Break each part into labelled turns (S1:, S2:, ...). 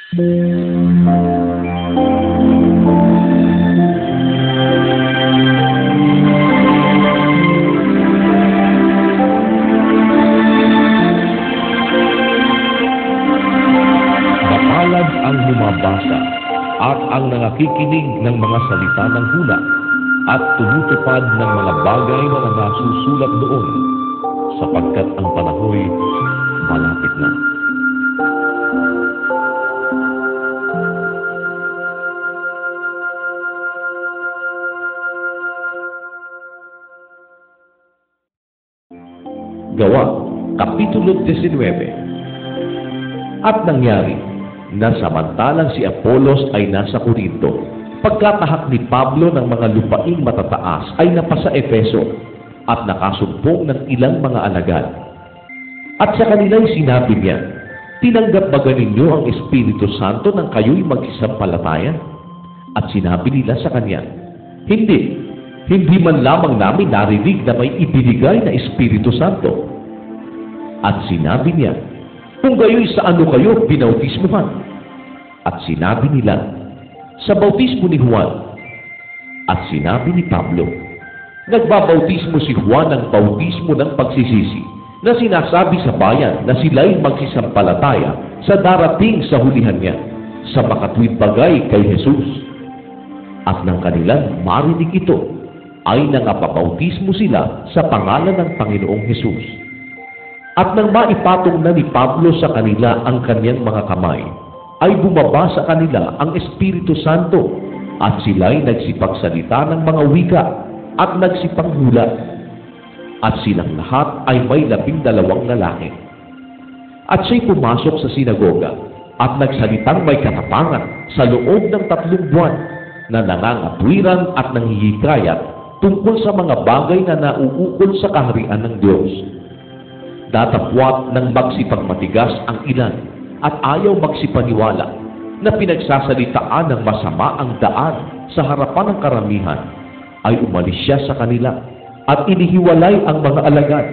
S1: Mapalad ang bumabasa at ang nangakikinig ng mga salita ng hula at tumutupad ng mga bagay na nasusulat doon, sapagkat ang panahoy malapit na. Gawa, Kapitulo 19. At nangyari na samantalang si Apolos ay nasa Korinto, pagkatahak ni Pablo ng mga lupaing matataas ay napasa Efeso at nakasumpong ng ilang mga alagad. At sa kanila'y sinabi niya, tinanggap ba ninyo ang Espiritu Santo nang kayo'y magsisampalataya? At sinabi nila sa kanya, hindi man lamang namin narinig na may ibinigay na Espiritu Santo. At sinabi niya, kung gayo'y sa ano kayo binautismuhan? At sinabi nila, sa bautismo ni Juan. At sinabi ni Pablo, nagbabautismo si Juan ng bautismo ng pagsisisi, na sinasabi sa bayan na sila'y magsisampalataya sa darating sa hulihan niya, sa makatwid bagay kay Jesus. At nang kanilang marinig ito, ay nangapabautismo sila sa pangalan ng Panginoong Jesus. At nang maipatong na ni Pablo sa kanila ang kanyang mga kamay, ay bumaba sa kanila ang Espiritu Santo, at sila'y nagsipagsalita ng mga wika at nagsipanghula. At silang lahat ay may 12 lalaki. At siya'y pumasok sa sinagoga at nagsalitang may katapangan sa loob ng 3 buwan, na nangangatwiran at nanghihikayat tungkol sa mga bagay na nauukol sa kaharian ng Diyos. Datapwat ng magsipagmatigas ang ilan at ayaw magsipaniwala, na pinagsasalitaan ng masama ang daan sa harapan ng karamihan, ay umalis siya sa kanila at inihiwalay ang mga alagad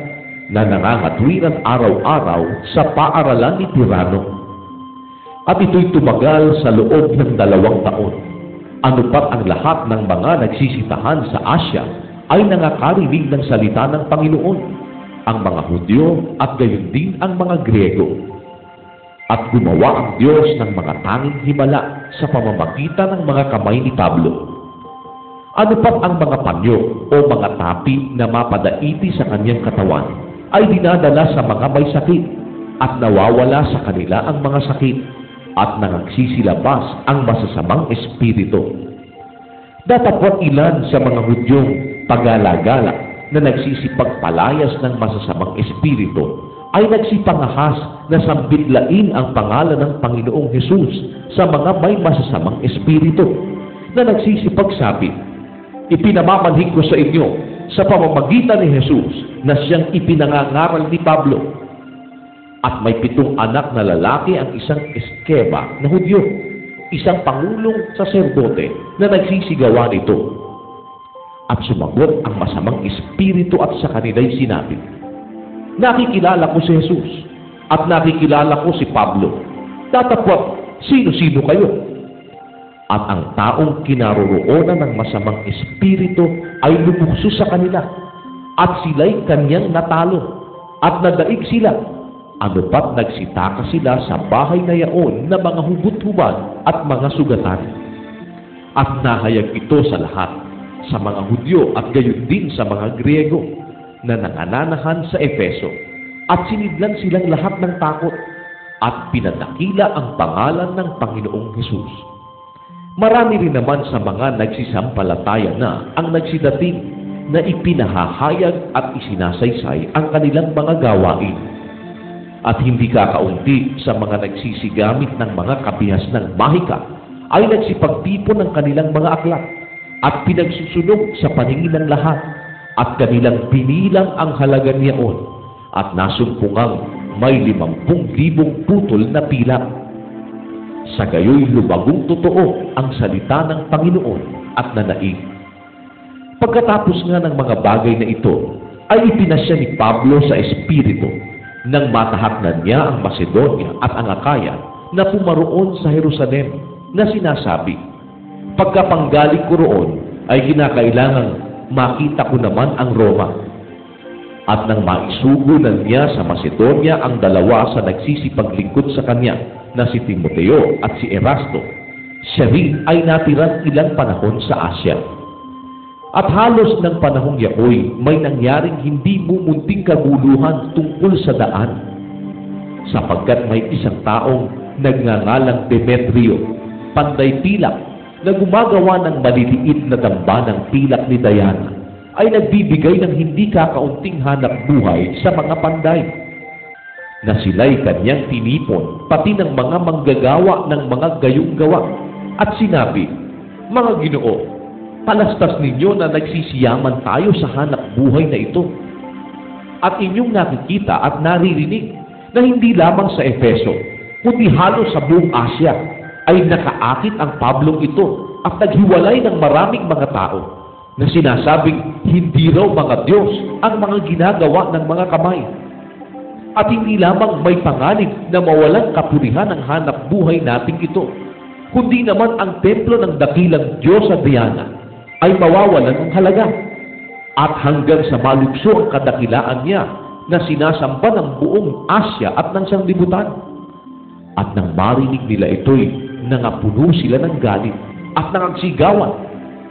S1: na nangangatwiran araw-araw sa paaralan ni Tirano. At ito'y tumagal sa loob ng 2 taon. Anupat ang lahat ng mga nagsisitahan sa Asya ay nangakarinig ng salita ng Panginoon, ang mga Hudyo at gayon din ang mga Griego. At gumawa ang Diyos ng mga tanging himala sa pamamagitan ng mga kamay ni Pablo. Ano pat ang mga panyo o mga tapi na mapadaiti sa kanyang katawan ay dinadala sa mga may sakit, at nawawala sa kanila ang mga sakit, at nangagsisilabas ang masasamang espiritu. Datapwat ilan sa mga Hudyong pagala-gala na nagsisipagpalayas ng masasamang espiritu ay nagsipangahas na sambitlain ang pangalan ng Panginoong Jesus sa mga may masasamang espiritu, na nagsisipagsabi, ipinamamanhik ko sa inyo sa pamamagitan ni Jesus na siyang ipinangangaral ni Pablo. At may 7 anak na lalaki ang isang eskeba na Hudyo, isang pangulong saserdote na nagsisigawa nito. At sumagot ang masamang espiritu at sa kanila'y sinabi, nakikilala ko si Jesus at nakikilala ko si Pablo. Datapwat, sino-sino kayo? At ang taong kinaroroonan ng masamang espiritu ay lumukso sa kanila, at sila'y kanyang natalo, at nadaig sila. Ano pat nagsitaka sila sa bahay na yaon na mga hubot-hubad at mga sugatan. At nahayag ito sa lahat, sa mga Hudyo at gayon din sa mga Griego, na nangananahan sa Efeso, at sinidlan silang lahat ng takot, at pinadakila ang pangalan ng Panginoong Jesus. Marami rin naman sa mga nagsisampalataya na ang nagsidating, na ipinahahayag at isinasaysay ang kanilang mga gawain. At hindi kakaunti sa mga nagsisigamit ng mga kabihas ng mahika ay nagsipagtipon ng kanilang mga aklat at pinagsusunog sa paningin ng lahat, at kanilang binilang ang halaga niyaon, at nasumpungang may 50,000 putol na pilak. Sa gayoy lumagong totoo ang salita ng Panginoon at nanaig. Pagkatapos nga ng mga bagay na ito, ay ipinasya ni Pablo sa Espiritu, nang matahak na niya ang Macedonia at ang Akaya, na pumaroon sa Jerusalem na sinasabi, pagkapanggaling ko roon ay kinakailangang makita ko naman ang Roma. At nang maisugunan niya sa Macedonia ang dalawa sa nagsisipaglingkod sa kanya na si Timoteo at si Erasto, siya rin ay natirang ilang panahon sa Asya. At halos ng panahong yakoy may nangyaring hindi mumunting kaguluhan tungkol sa daan, sapagkat may isang taong nagngangalang Demetrio, panday pilak, na gumagawa ng maliliit na damba ng pilak ni Diana, ay nagbibigay ng hindi kakaunting hanap buhay sa mga panday, na sila'y kanyang tinipon pati ng mga manggagawa ng mga gayong gawa, at sinabi, mga Ginoo, palastas ninyo na nagsisiyaman tayo sa hanap buhay na ito. At inyong nakikita at naririnig na hindi lamang sa Efeso, kundi halos sa buong Asya ay nakaakit ang Pablong ito at naghiwalay ng maraming mga tao na sinasabing hindi raw mga Diyos ang mga ginagawa ng mga kamay. At hindi lamang may panganib na mawalang kapurihan ang hanap buhay nating ito, kundi naman ang templo ng dakilang Diyosa Diana ay mawawalan ng halaga, at hanggang sa malukso ang kadakilaan niya na sinasamba ng buong Asya at ng sanglibutan. At nang marinig nila ito'y nangapuno sila ng galit at nangagsigawan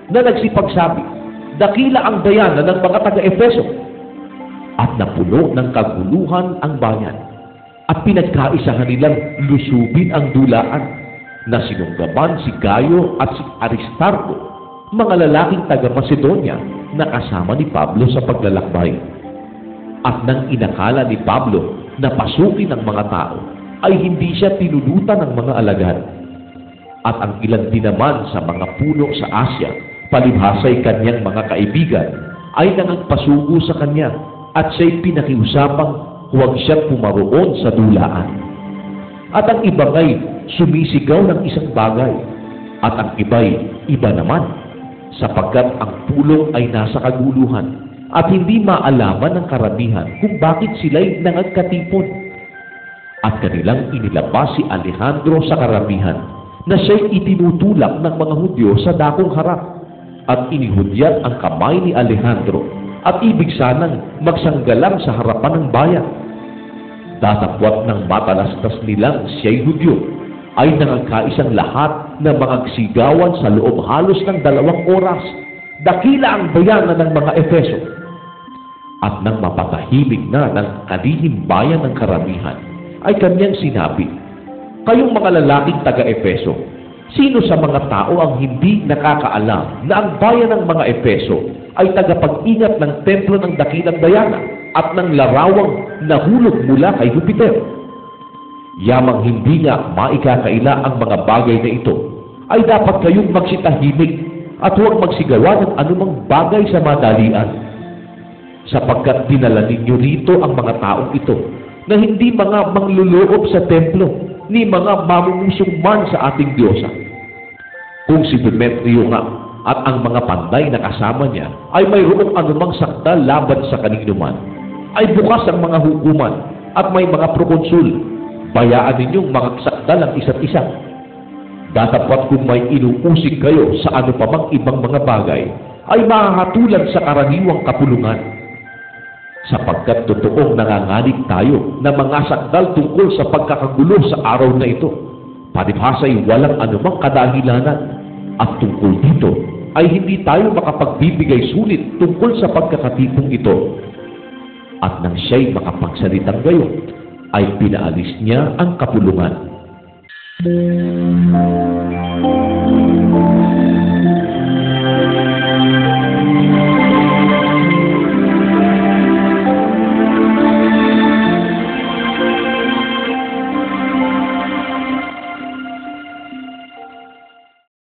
S1: na nagsipagsabi, dakila ang Diana ng mga taga-Efeso. At napuno ng kaguluhan ang bayan at pinagkaisahan nilang lusubin ang dulaan na sinunggaban si Gayo at si Aristarco, mga lalaking taga-Macedonia na kasama ni Pablo sa paglalakbay. At nang inakala ni Pablo na pasukin ng mga tao, ay hindi siya tinulutan ng mga alagad. At ang ilan din naman sa mga puno sa Asya, palibhasa'y kanyang mga kaibigan, ay nangagpasugo sa kanya at siya'y pinakiusapang huwag siyang pumaroon sa dulaan. At ang ibang ay sumisigaw ng isang bagay, at ang iba'y iba naman, sapagkat ang pulong ay nasa kaguluhan at hindi maalaman ng karamihan kung bakit sila'y nangagkatipon. At kanilang inilabas si Alejandro sa karamihan na siya'y itinutulak ng mga Hudyo sa dakong harap, at inihudyat ang kamay ni Alejandro at ibig sanang magsanggalang sa harapan ng bayan. Datapwat ng matalastas nilang siya'y Hudyo, ay nangagkaisang lahat na magsigawan sa loob halos ng 2 oras, dakila ang bayanan ng mga Efeso. At nang mapatahimik na ng kalihim bayan ng karamihan, ay kanyang sinabi, kayong mga lalaking taga-Efeso, sino sa mga tao ang hindi nakakaalam na ang bayan ng mga Efeso ay tagapag-ingat ng templo ng dakilang Diana at ng larawang nahulog mula kay Jupiter? Yamang hindi nga maikakaila ang mga bagay na ito, ay dapat kayong magsitahimik at huwag magsigawa ng anumang bagay sa madalian, sapagkat dinala ninyo rito ang mga taong ito na hindi mga mangluloob sa templo ni mga mamumusong man sa ating Diyosa. Kung si Demetrio nga at ang mga panday na kasama niya ay mayroong anumang sakdal laban sa kaninuman, ay bukas ang mga hukuman at may mga prokonsul. Bayaan ninyong magsakdal ang isa't isa. Datapwat kung may inuusig kayo sa ano pa mang ibang mga bagay, ay mahahatulan sa karaniwang kapulungan. Sapagkat totoong nanganganig tayo na mga sakdal tungkol sa pagkakagulo sa araw na ito, palibhasa'y walang anumang kadahilanan, at tungkol dito ay hindi tayo makapagbibigay sulit tungkol sa pagkakatipong ito. At nang siya'y makapagsalitang gayon, ay pinaalis niya ang kapulungan.